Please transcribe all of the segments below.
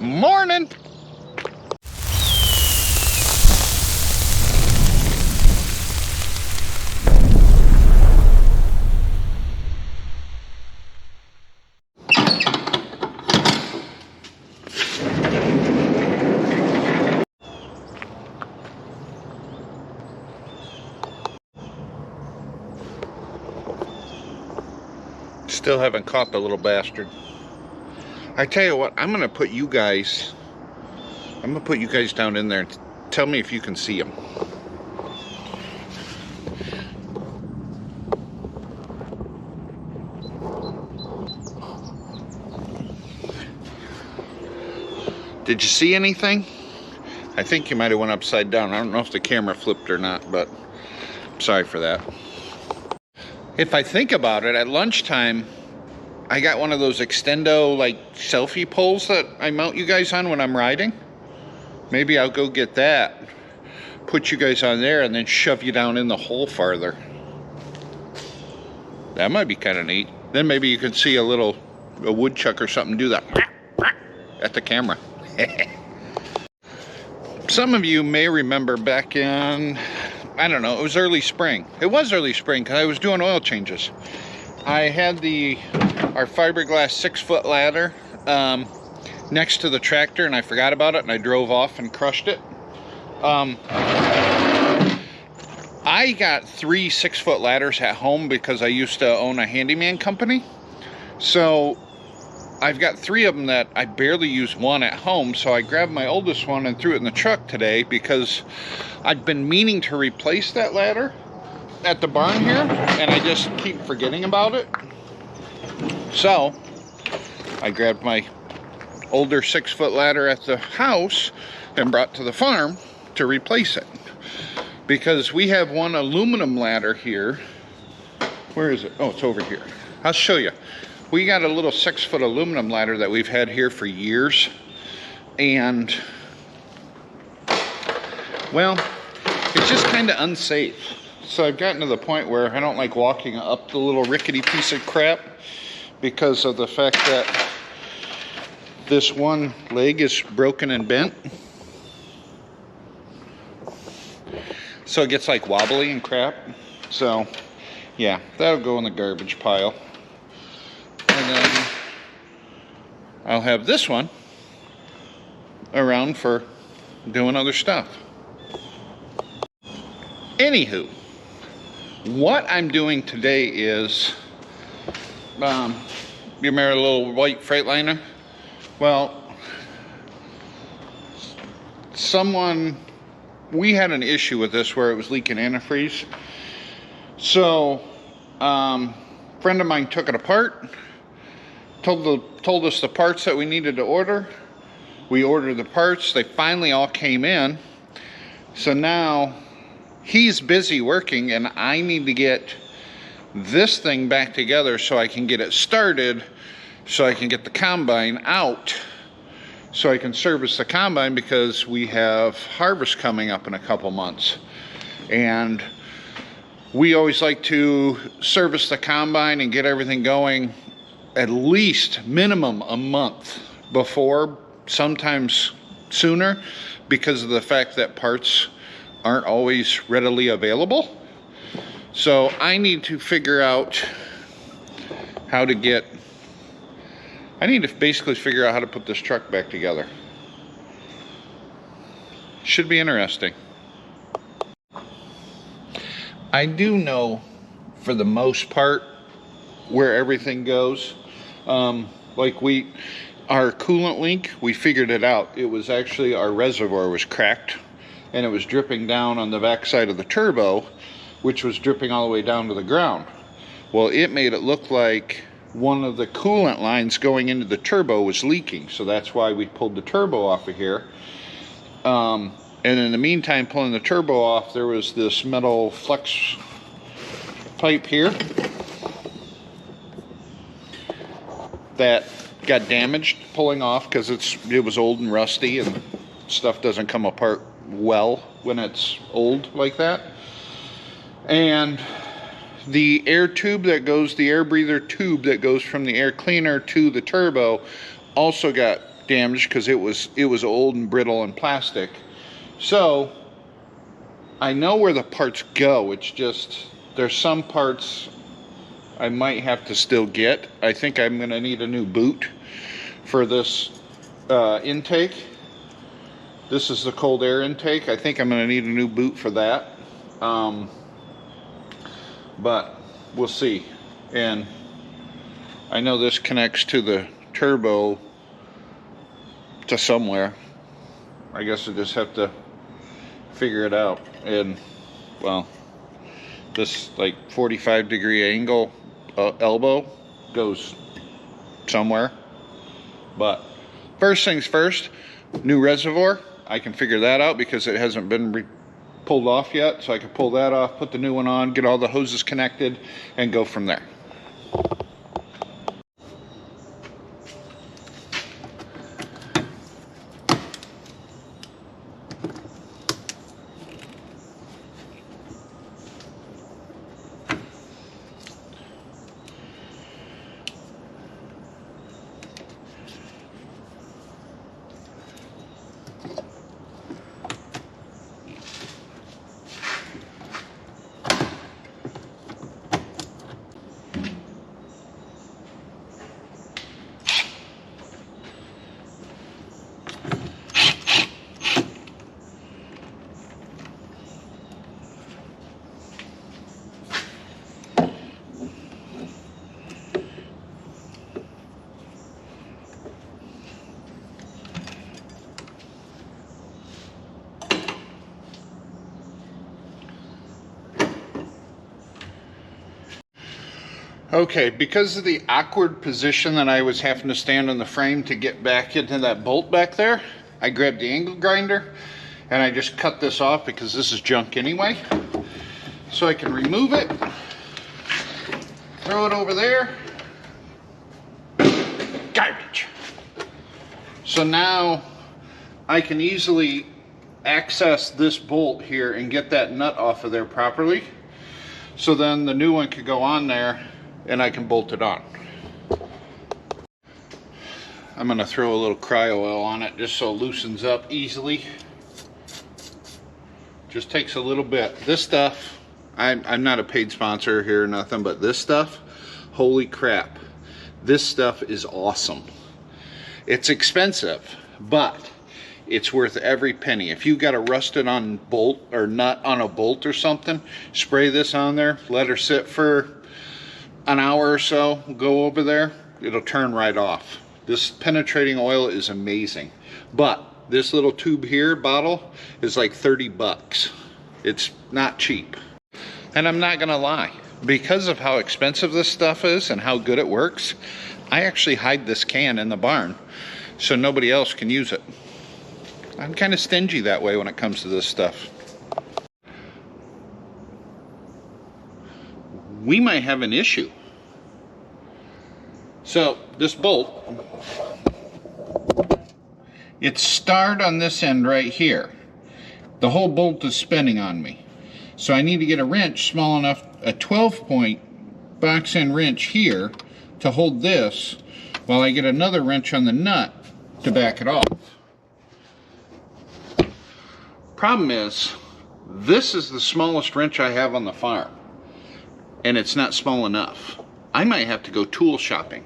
Morning. Still haven't caught the little bastard. I tell you what, I'm gonna put you guys down in there and tell me if you can see him. Did you see anything? I think you might have went upside down. I don't know if the camera flipped or not, but I'm sorry for that. If I think about it, at lunchtime, I got one of those extendo like selfie poles that I mount you guys on when I'm riding. Maybe I'll go get that, put you guys on there, and then shove you down in the hole farther. That might be kind of neat. Then maybe you can see a woodchuck or something do that at the camera. Some of you may remember back in, I don't know, it was early spring. It was early spring because I was doing oil changes. I had our fiberglass 6-foot ladder next to the tractor, and I forgot about it, and I drove off and crushed it. I got 3 6-foot ladders at home because I used to own a handyman company. So I've got 3 of them that I barely use one at home, so I grabbed my oldest one and threw it in the truck today because I've been meaning to replace that ladder at the barn here, and I just keep forgetting about it. So I grabbed my older 6-foot ladder at the house and brought to the farm to replace it, because we have one aluminum ladder here. Where is it? Oh, it's over here. I'll show you. We got a little 6-foot aluminum ladder that we've had here for years, and well, it's just kind of unsafe. So I've gotten to the point where I don't like walking up the little rickety piece of crap because of the fact that this one leg is broken and bent. So it gets like wobbly and crap. So yeah, that'll go in the garbage pile. And then I'll have this one around for doing other stuff. Anywho, what I'm doing today is, you remember the little white Freightliner? Well, we had an issue with this where it was leaking antifreeze. So, friend of mine took it apart, told us the parts that we needed to order. We ordered the parts. They finally all came in. So now he's busy working, and I need to get this thing back together so I can get it started, so I can get the combine out, so I can service the combine, because we have harvest coming up in a couple months. And we always like to service the combine and get everything going at least minimum a month before, sometimes sooner, because of the fact that parts aren't always readily available. So I need to figure out how to basically figure out how to put this truck back together. Should be interesting. I do know for the most part where everything goes. Like our coolant leak, we figured it out. It was actually our reservoir was cracked, and it was dripping down on the back side of the turbo, which was dripping all the way down to the ground. Well, it made it look like one of the coolant lines going into the turbo was leaking, so that's why we pulled the turbo off of here. And in the meantime, pulling the turbo off, there was this metal flex pipe here that got damaged pulling off because it was old and rusty, and stuff doesn't come apart well when it's old like that. And the air tube that goes, the air breather tube that goes from the air cleaner to the turbo also got damaged because it was old and brittle and plastic. So I know where the parts go. It's just there's some parts I might have to still get. I think I'm going to need a new boot for this intake. This is the cold air intake. I think I'm going to need a new boot for that. But we'll see. And I know this connects to the turbo to somewhere. I guess I just have to figure it out. And well, this like 45-degree angle elbow goes somewhere. But first things first, new reservoir. I can figure that out because it hasn't been pulled off yet. So I can pull that off, put the new one on, get all the hoses connected, and go from there. Okay, because of the awkward position that I was having to stand on the frame to get back into that bolt back there, I grabbed the angle grinder and I just cut this off because this is junk anyway. So I can remove it, throw it over there, garbage. So now I can easily access this bolt here and get that nut off of there properly. So then the new one could go on there and I can bolt it on. I'm gonna throw a little cryo oil on it just so it loosens up easily. Just takes a little bit. This stuff, I'm not a paid sponsor here or nothing, but this stuff, holy crap. This stuff is awesome. It's expensive, but it's worth every penny. If you got a rusted on bolt or nut on a bolt or something, spray this on there, let her sit for an hour or so, go over there, it'll turn right off. This penetrating oil is amazing. But this little tube here, bottle, is like 30 bucks. It's not cheap. And I'm not gonna lie, because of how expensive this stuff is and how good it works, I actually hide this can in the barn so nobody else can use it. I'm kind of stingy that way when it comes to this stuff. We might have an issue. So this bolt, it's starred on this end right here. The whole bolt is spinning on me. So I need to get a wrench small enough, a 12-point box end wrench here to hold this while I get another wrench on the nut to back it off. Problem is, this is the smallest wrench I have on the farm, and it's not small enough. I might have to go tool shopping.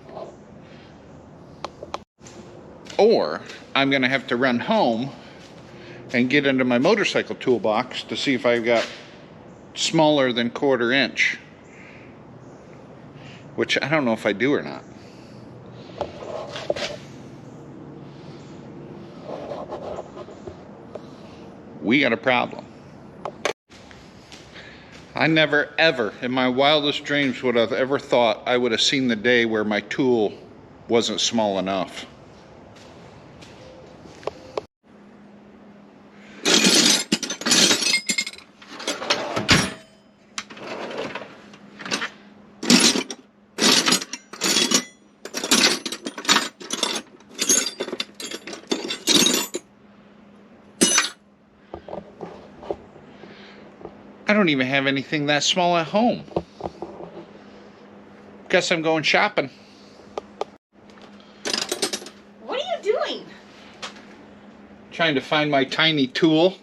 Or I'm gonna have to run home and get into my motorcycle toolbox to see if I've got smaller than 1/4 inch, which I don't know if I do or not. We got a problem. I never ever in my wildest dreams would have ever thought I would have seen the day where my tool wasn't small enough. I don't even have anything that small at home. Guess I'm going shopping. What are you doing? trying to find my tiny tool.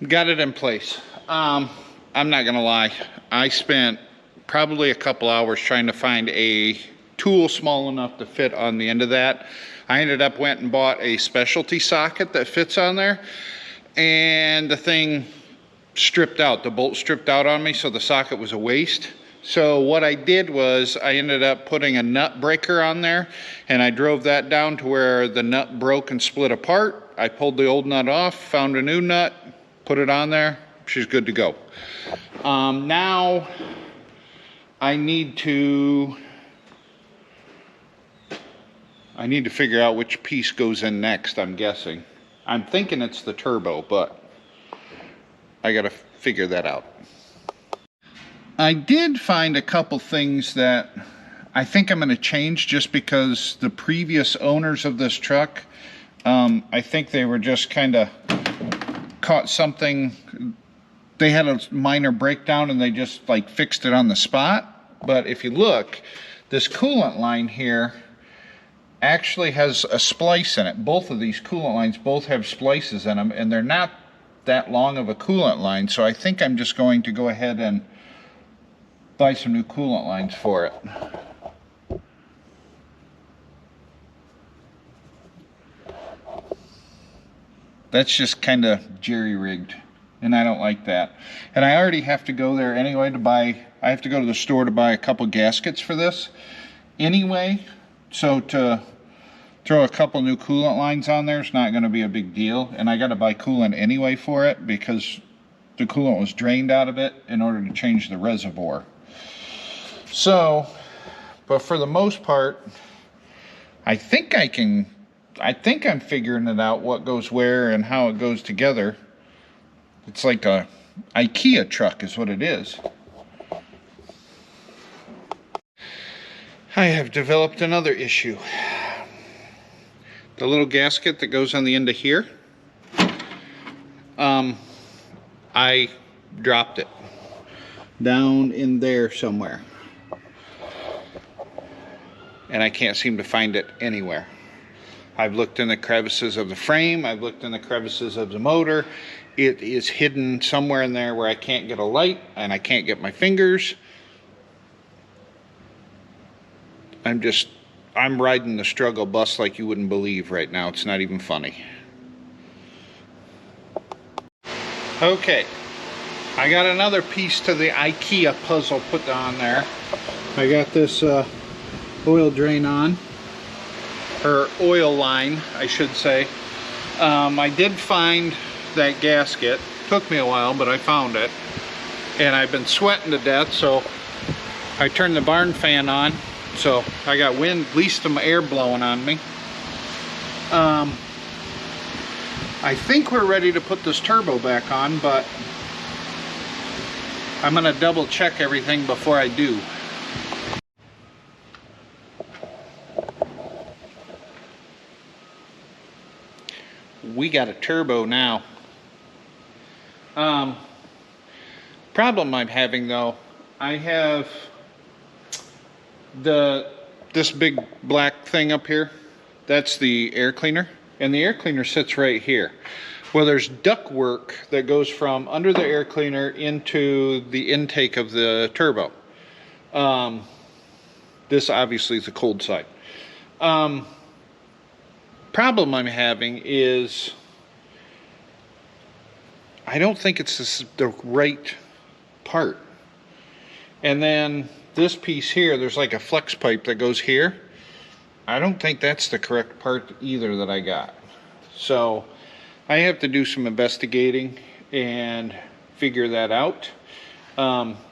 Got it in place. I'm not gonna lie, I spent probably a couple hours trying to find a tool small enough to fit on the end of that. I ended up went and bought a specialty socket that fits on there, and the thing stripped out, the bolt stripped out on me, so the socket was a waste. So what I did was I ended up putting a nut breaker on there, and I drove that down to where the nut broke and split apart. I pulled the old nut off, found a new nut, put it on there. She's good to go. Now I need to figure out which piece goes in next, I'm guessing. I'm thinking it's the turbo, but I gotta figure that out. I did find a couple things that I think I'm gonna change, just because the previous owners of this truck, I think they were just kind of caught something. They had a minor breakdown and they just like fixed it on the spot. But if you look, this coolant line here actually has a splice in it. Both of these coolant lines both have splices in them, and they're not that long of a coolant line. So I think I'm just going to go ahead and buy some new coolant lines for it. That's just kind of jerry-rigged, and I don't like that. And I already have to go there anyway to buy, I have to go to the store to buy a couple gaskets for this anyway. So to throw a couple new coolant lines on there is not going to be a big deal. And I got to buy coolant anyway for it, because the coolant was drained out of it in order to change the reservoir. So, but for the most part, I think I'm figuring it out, what goes where and how it goes together. It's like a IKEA truck is what it is. I have developed another issue. The little gasket that goes on the end of here, I dropped it down in there somewhere, and I can't seem to find it anywhere. I've looked in the crevices of the frame, I've looked in the crevices of the motor. It is hidden somewhere in there where I can't get a light and I can't get my fingers. I'm riding the struggle bus like you wouldn't believe right now. It's not even funny. Okay, I got another piece to the IKEA puzzle put on there. I got this oil drain on, or oil line, I should say. I did find that gasket. Took me a while, but I found it. And I've been sweating to death, so I turned the barn fan on. So I got wind, at least some air blowing on me. I think we're ready to put this turbo back on, but I'm gonna double check everything before I do. We got a turbo now. Problem I'm having though, I have this big black thing up here. That's the air cleaner, and the air cleaner sits right here. Well, there's duct work that goes from under the air cleaner into the intake of the turbo. This obviously is the cold side. Problem I'm having is I don't think it's the right part. And then this piece here, there's like a flex pipe that goes here. I don't think that's the correct part either that I got. So I have to do some investigating and figure that out.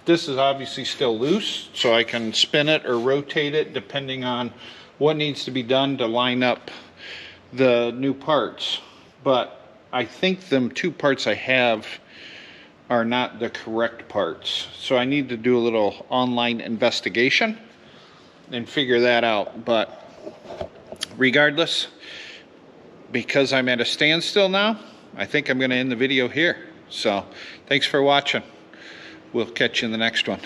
This is obviously still loose, so I can spin it or rotate it depending on what needs to be done to line up the new parts. But I think them two parts I have are not the correct parts. So I need to do a little online investigation and figure that out. But regardless, because I'm at a standstill now, I think I'm going to end the video here. So thanks for watching. We'll catch you in the next one.